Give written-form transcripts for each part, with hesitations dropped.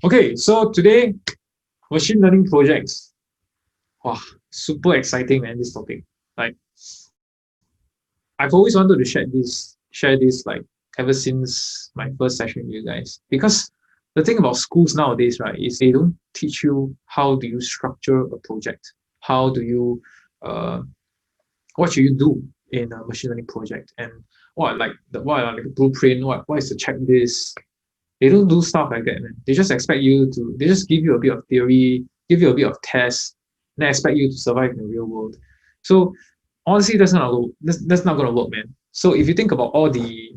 Okay, so today, machine learning projects. Wow, super exciting, man, this topic. Like, I've always wanted to share this like ever since my first session with you guys. Because the thing about schools nowadays, right, is they don't teach you how do you structure a project. How do you uh what should you do in a machine learning project, and what are like the blueprint, what is the checklist. They don't do stuff like that, man. They just give you a bit of theory, give you a bit of test, and then expect you to survive in the real world. So honestly, that's not gonna work, man. So if you think about all the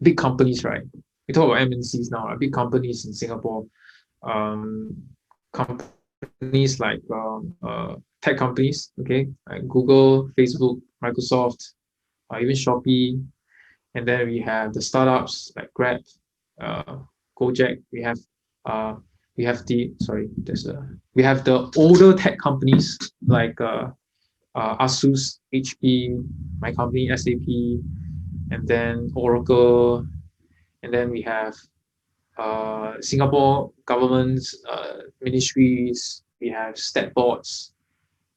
big companies, right? We talk about MNCs now, right? Big companies in Singapore, companies like tech companies, okay, like Google, Facebook, Microsoft, even Shopee, and then we have the startups like Grab, uh, Gojek. Uh, we have the sorry, there's a we have the older tech companies like Asus, HP, my company SAP, and then Oracle, and then we have Singapore government's ministries. We have stat boards.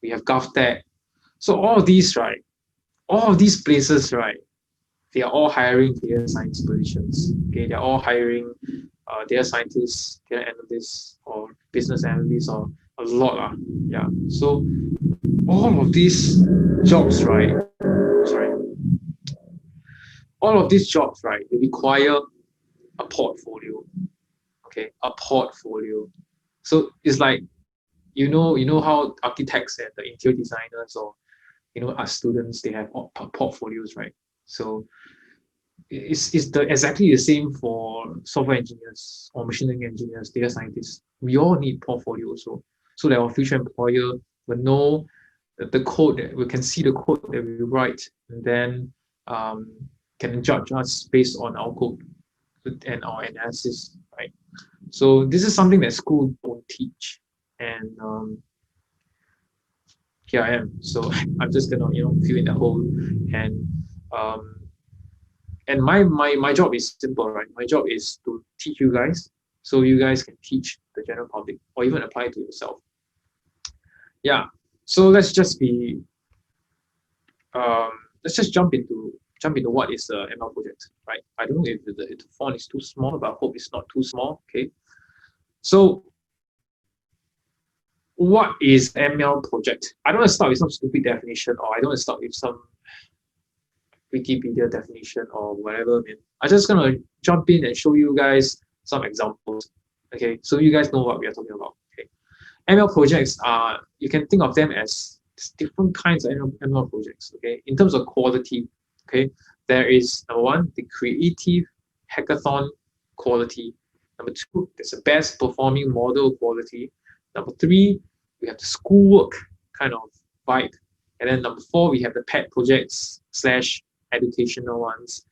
We have GovTech. So all of these places, right, they are all hiring data science positions. Okay, they're all hiring data scientists, data analysts, or business analysts, or a lot. Yeah. So all of these jobs, right? Sorry, all of these jobs, right? They require a portfolio. Okay, a portfolio. So it's like you know how architects and the interior designers or art students they have portfolios, right? So it's exactly the same for software engineers or machine learning engineers, data scientists. We all need portfolios, so that our future employer will know the code that we can see the code that we write, and then um, can judge us based on our code and our analysis, right? So this is something that school don't teach, and here I am. So I'm just gonna fill in the hole, and um, my job is simple, right? My job is to teach you guys, so you guys can teach the general public or even apply it to yourself. Yeah. So um, let's just jump into what is the ML project, right? I don't know if the font is too small, but I hope it's not too small. Okay. So what is ML project? I don't want to start with some stupid definition, or I don't want to start with some Wikipedia definition or whatever, man. I'm just gonna jump in and show you guys some examples. Okay, so you guys know what we are talking about. Okay, ML projects are, you can think of them as different kinds of ML projects. Okay, in terms of quality, okay, there is number one, the creative hackathon quality. Number two, there's a best performing model quality. Number three, we have the schoolwork kind of vibe. And then number four, we have the pet projects slash educational ones.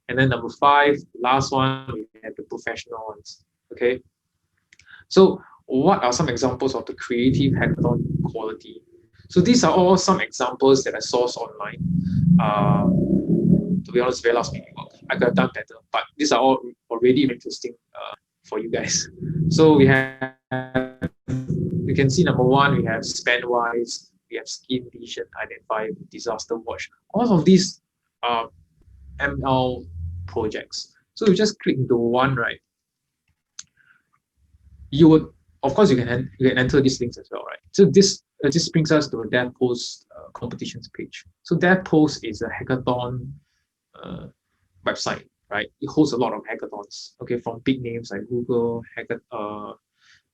And then number five, last one, we have the professional ones. Okay. So what are some examples of the creative hackathon quality? So these are all some examples that I sourced online. To be honest, very last minute work. I could have done better, but these are all already interesting for you guys. So we can see number one, we have SpanWise, we have Skin Vision, Identify, Disaster Watch. All of these are ML projects. So you just click into one, right? You would, of course, you can enter these links as well, right? So this brings us to a DevPost competitions page. So DevPost is a hackathon uh, website, right? It hosts a lot of hackathons, okay, from big names like Google,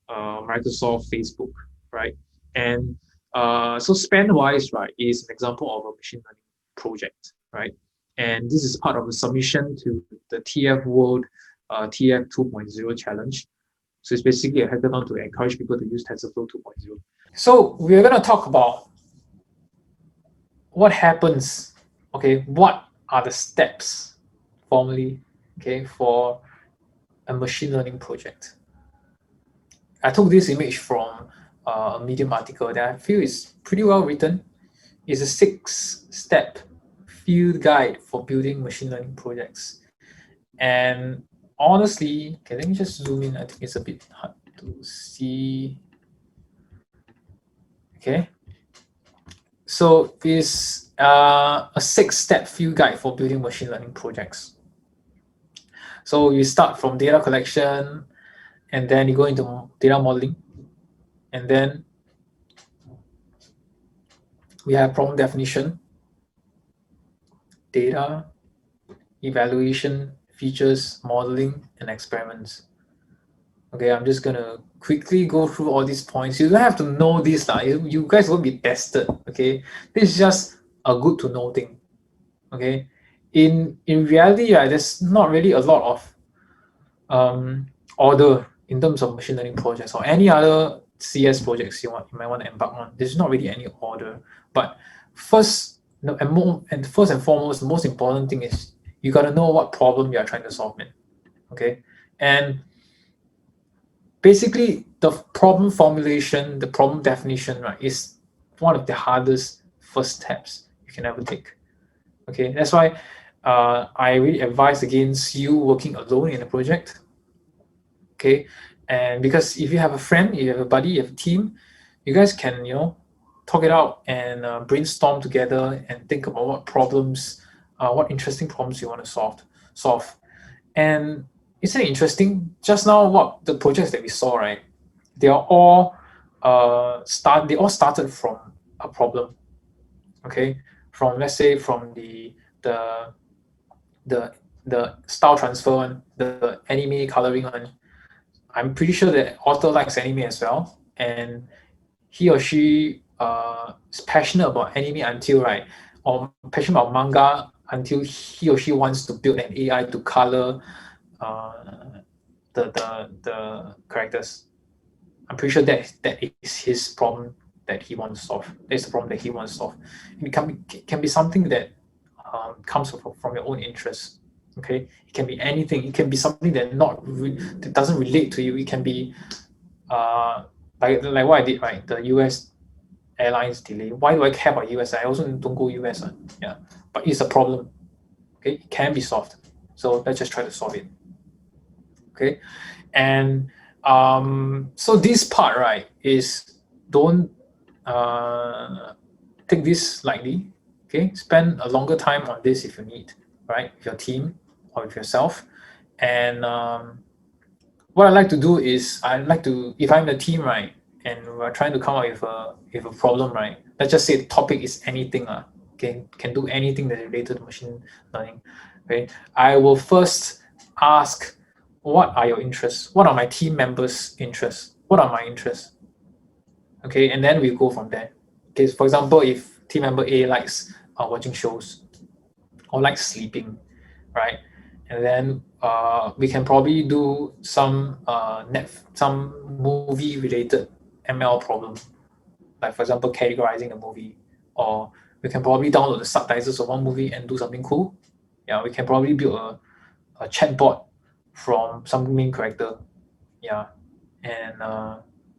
Microsoft, Facebook, right? And so SpanWise, right, is an example of a machine learning project, right? And this is part of a submission to the TF World TF 2.0 challenge. So it's basically a hackathon to encourage people to use TensorFlow 2.0. So we're going to talk about what happens, okay, what are the steps formally, okay, for a machine learning project. I took this image from a Medium article that I feel is pretty well written. It's a 6-step field guide for building machine learning projects. And honestly, okay, let me just zoom in. I think it's a bit hard to see. Okay. So it's a 6-step field guide for building machine learning projects. So you start from data collection, and then you go into data modeling, and then we have problem definition, data, evaluation, features, modeling, and experiments. Okay, I'm just gonna quickly go through all these points. You don't have to know this, you guys won't be tested. Okay, this is just a good to know thing. Okay, in reality, right, there's not really a lot of order in terms of machine learning projects or any other CS projects you might want to embark on. There's not really any order. But first, and first and foremost, the most important thing is you got to know what problem you are trying to solve, man. Okay, and basically the problem formulation, the problem definition, right, is one of the hardest first steps you can ever take. Okay, that's why I really advise against you working alone in a project. Okay, and because if you have a friend, you have a buddy, you have a team, you guys can talk it out and brainstorm together and think about what interesting problems you want to solve. And isn't it interesting? Just now, what the projects that we saw, right? They are all they all started from a problem. Okay, from, let's say, from the the the style transfer one, the anime coloring one. I'm pretty sure that author likes anime as well, and he or she is passionate about anime until, right, or passionate about manga until he or she wants to build an AI to color uh, the characters. I'm pretty sure that is his problem that he wants to solve. That's the problem that he wants to solve. It can be something that comes from your own interest. Okay, it can be anything. It can be something that doesn't relate to you. It can be like what I did, right? The U.S. airlines delay. Why do I care about US? I also don't go US. Yeah, but it's a problem. Okay, it can be solved. So let's just try to solve it. Okay, and so this part, right, is don't take this lightly. Okay, spend a longer time on this if you need, right, with your team or with yourself. And what I like to do is I like to, if I'm the team, right, and we're trying to come up with a problem, right, let's just say the topic is anything, can do anything that's related to machine learning. Okay, I will first ask, what are your interests? What are my team members' interests? What are my interests? Okay, and then we go from there. Okay, so for example, if team member A likes watching shows or likes sleeping, right, and then we can probably do some movie related ML problem, like for example categorizing the movie, or we can probably download the subtitles of one movie and do something cool. Yeah, we can probably build a chatbot from some main character. Yeah, and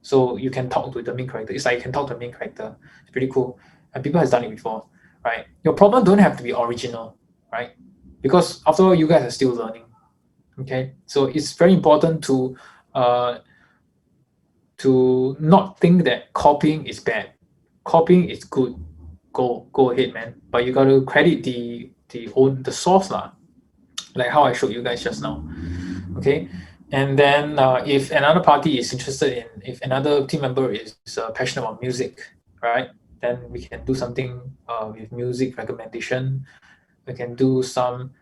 so you can talk to the main character. It's like you can talk to the main character. It's pretty cool, and people has done it before, right? Your problem don't have to be original, right? Because after all, you guys are still learning. Okay, so it's very important uh, to not think that copying is bad. Copying is good. Go ahead, man. But you got to credit the source lah, like how I showed you guys just now. Okay, and then if another party is interested in, if another team member is passionate about music, right, then we can do something with music recommendation. We can do some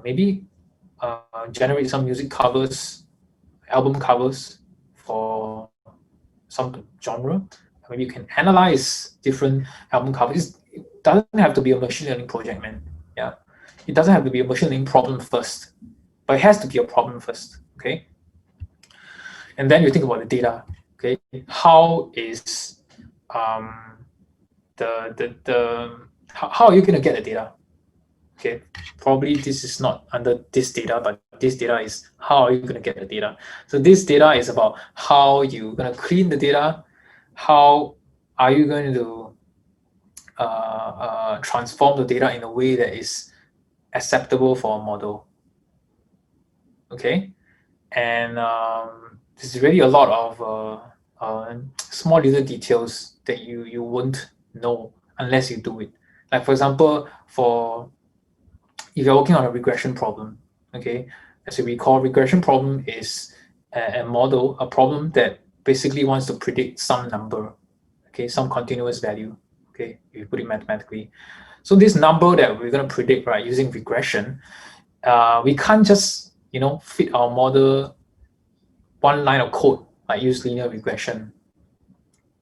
maybe generate some music covers, album covers for some genre. Maybe you can analyze different album covers. It doesn't have to be a machine learning project, man. Yeah, it doesn't have to be a machine learning problem first, but it has to be a problem first. Okay, and then you think about the data. Okay, how is how are you going to get the data? Okay, probably this is not under this data, but this data is how are you going to get the data. So this data is about how you're going to clean the data, how are you going to transform the data in a way that is acceptable for a model. okay? And there's really a lot of small little details that you won't know unless you do it. Like for example, if you're working on a regression problem, okay, as you recall, regression problem is a model, a problem that basically wants to predict some number, okay, some continuous value, okay, if you put it mathematically. So this number that we're going to predict, right, using regression, we can't just fit our model one line of code like use linear regression.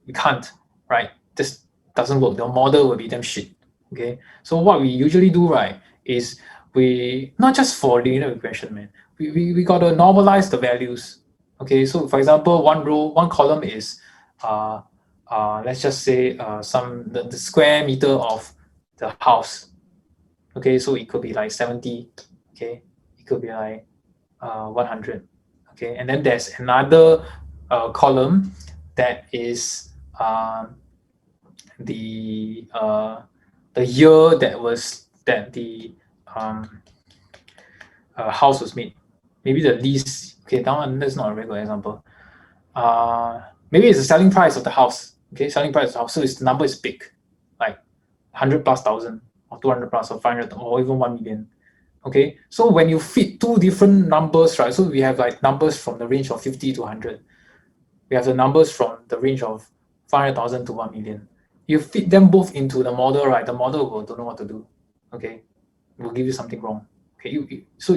We can't, right? This doesn't work. The model will be damn shit. Okay. So what we usually do, right, is we not just for linear regression, man. We gotta normalize the values. Okay. So for example, one column is let's just say the square meter of the house. Okay, so it could be like 70. Okay, it could be like 100. Okay, and then there's another column that is the year that the um, house was made. Maybe the lease. Okay, that one that's not a regular example. Maybe it's the selling price of the house. Okay, selling price of the house. So the number is big, like 100 plus thousand or 200 plus or 500 or even 1 million. Okay, so when you fit two different numbers, right? So we have like numbers from the range of 50 to 100. We have the numbers from the range of 500,000 to 1 million. You fit them both into the model, right? The model will don't know what to do. Okay, it will give you something wrong. Okay, so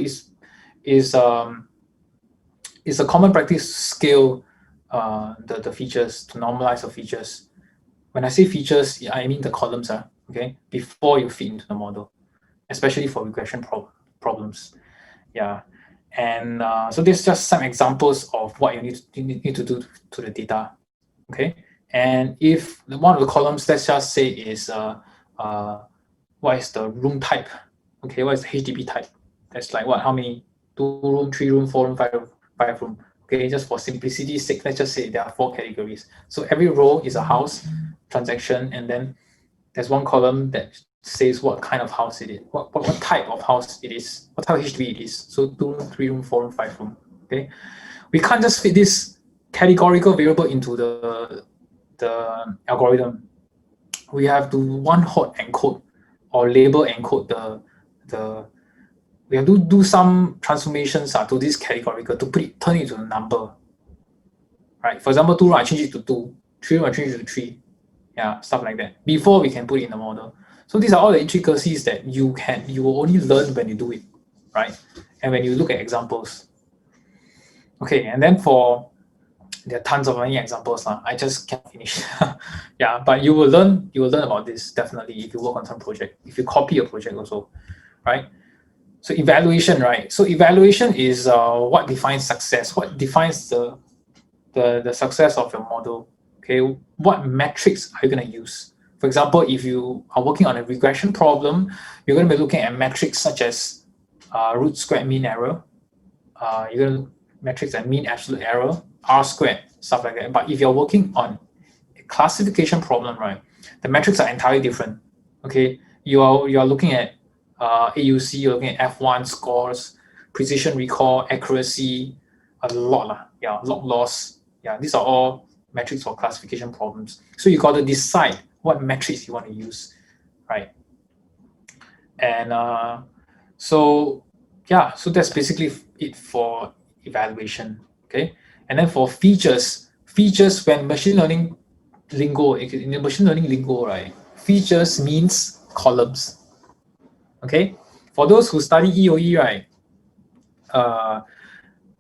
it's a common practice to scale the features, to normalize the features. When I say features, I mean the columns, okay, before you fit into the model, especially for regression problems. Yeah, and so there's just some examples of what you need to do to the data. Okay, and if one of the columns, let's just say is what is the room type? Okay, what is the HDB type? That's like what? How many? 2 room, 3 room, 4 room, 5 room. Okay, just for simplicity's sake, let's just say there are 4 categories. So every row is a house transaction, and then there's one column that says what kind of house it is, what type of house it is, what type of HDB it is. So 2 room, 3 room, 4 room, 5 room. Okay, we can't just fit this categorical variable into the algorithm. We have to one hot encode or label encode the we have to do some transformations to this categorical to turn it into a number. Right? For example, 2 I change it to 2, 3 I change it to 3. Yeah, stuff like that. Before we can put it in the model. So these are all the intricacies that you will only learn when you do it, right? And when you look at examples. Okay, and then there are tons of many examples. I just can't finish. Yeah, but you will learn about this definitely if you work on some project, if you copy a project also, right? So evaluation, right? So evaluation is what defines success, what defines the success of your model. Okay, what metrics are you going to use? For example, if you are working on a regression problem, you're going to be looking at metrics such as root squared mean error. You're going to look metrics like mean absolute error, R squared, stuff like that. But if you're working on a classification problem, right, the metrics are entirely different. Okay, you are looking at AUC, you're looking at F1 scores, precision recall, accuracy, a lot, yeah, log loss. Yeah, these are all metrics for classification problems. So you got to decide what metrics you want to use, right? And so yeah, so that's basically it for evaluation. Okay, and then for features, when machine learning lingo, in the machine learning lingo, right, features means columns. Okay, for those who study EOE, right,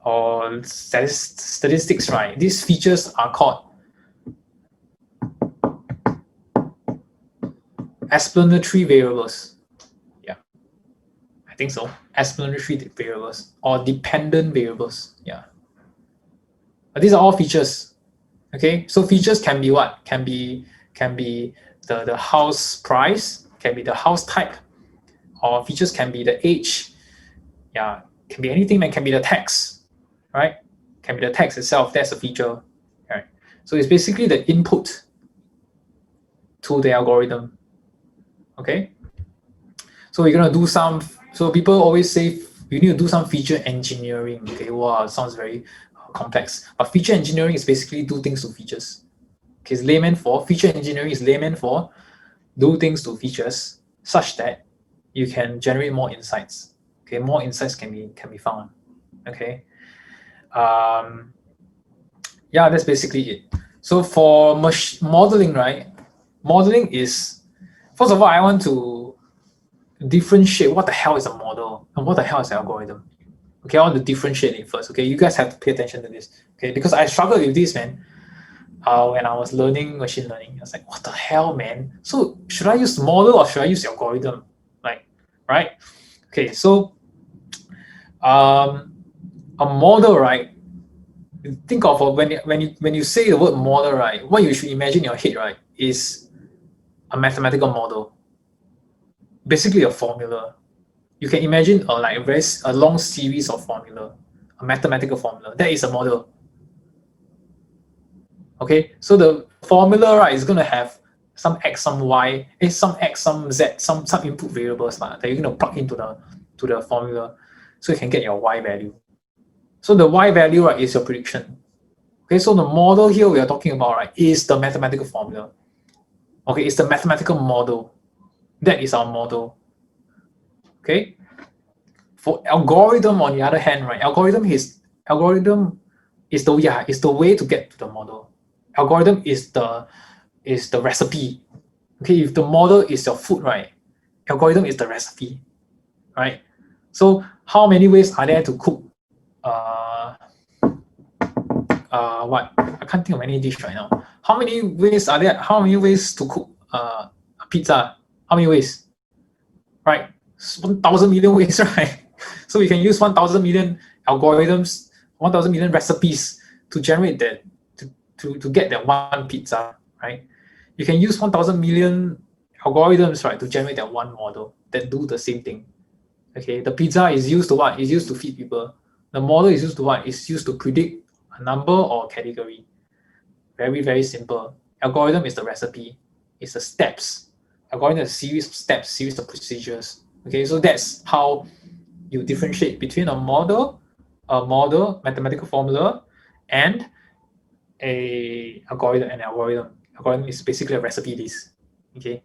or statistics, right, these features are called explanatory variables. Yeah, I think so. Explanatory variables or dependent variables. Yeah, but these are all features. Okay, so features can be what? Can be the house price, can be the house type, or features can be the age. Yeah, can be anything. That can be the text, right? Can be the text itself. That's a feature, right? So it's basically the input to the algorithm. Okay, so we're gonna do some. So people always say you need to do some feature engineering. Okay, wow, it sounds very complex. But feature engineering is basically do things to features. Okay, it's layman for feature engineering is layman for do things to features such that you can generate more insights. Okay, more insights can be found. Okay, yeah, that's basically it. So for modeling, right? Modeling is, first of all, I want to differentiate what the hell is a model and what the hell is an algorithm. Okay, I want to differentiate it first. Okay, you guys have to pay attention to this. Okay, because I struggled with this, man. When I was learning machine learning, I was like, what the hell, man? So should I use model or should I use algorithm? Like, right? Okay, so a model, right? Think of when you say the word model, right? What you should imagine in your head, right, is a mathematical model, basically a formula. You can imagine a long series of formula, a mathematical formula. That is a model. Okay, so the formula, right, is going to have some x, some y, some x, some z, some input variables that you're going to plug into the formula, so you can get your y value. So the y value, right, is your prediction. Okay, so the model here we are talking about, right, is the mathematical formula. Okay, it's the mathematical model. That is our model. Okay. For algorithm, on the other hand, right, algorithm is the way to get to the model. Algorithm is the recipe. Okay, if the model is your food, right, algorithm is the recipe, right? So how many ways are there to cook what? I can't think of any dish right now. How many ways are there? How many ways to cook a pizza? How many ways? Right? 1,000 million ways, right? So we can use 1,000 million algorithms, 1,000 million recipes to generate that, to get that one pizza, right? You can use 1,000 million algorithms, right, to generate that one model that do the same thing. Okay, the pizza is used to what? Is used to feed people. The model is used to what? It's used to predict a number or category. Very, very simple. Algorithm is the recipe. It's the steps. Algorithm is a series of steps, series of procedures. Okay, so that's how you differentiate between a model, mathematical formula, and a algorithm. An algorithm is basically a recipe list. Okay,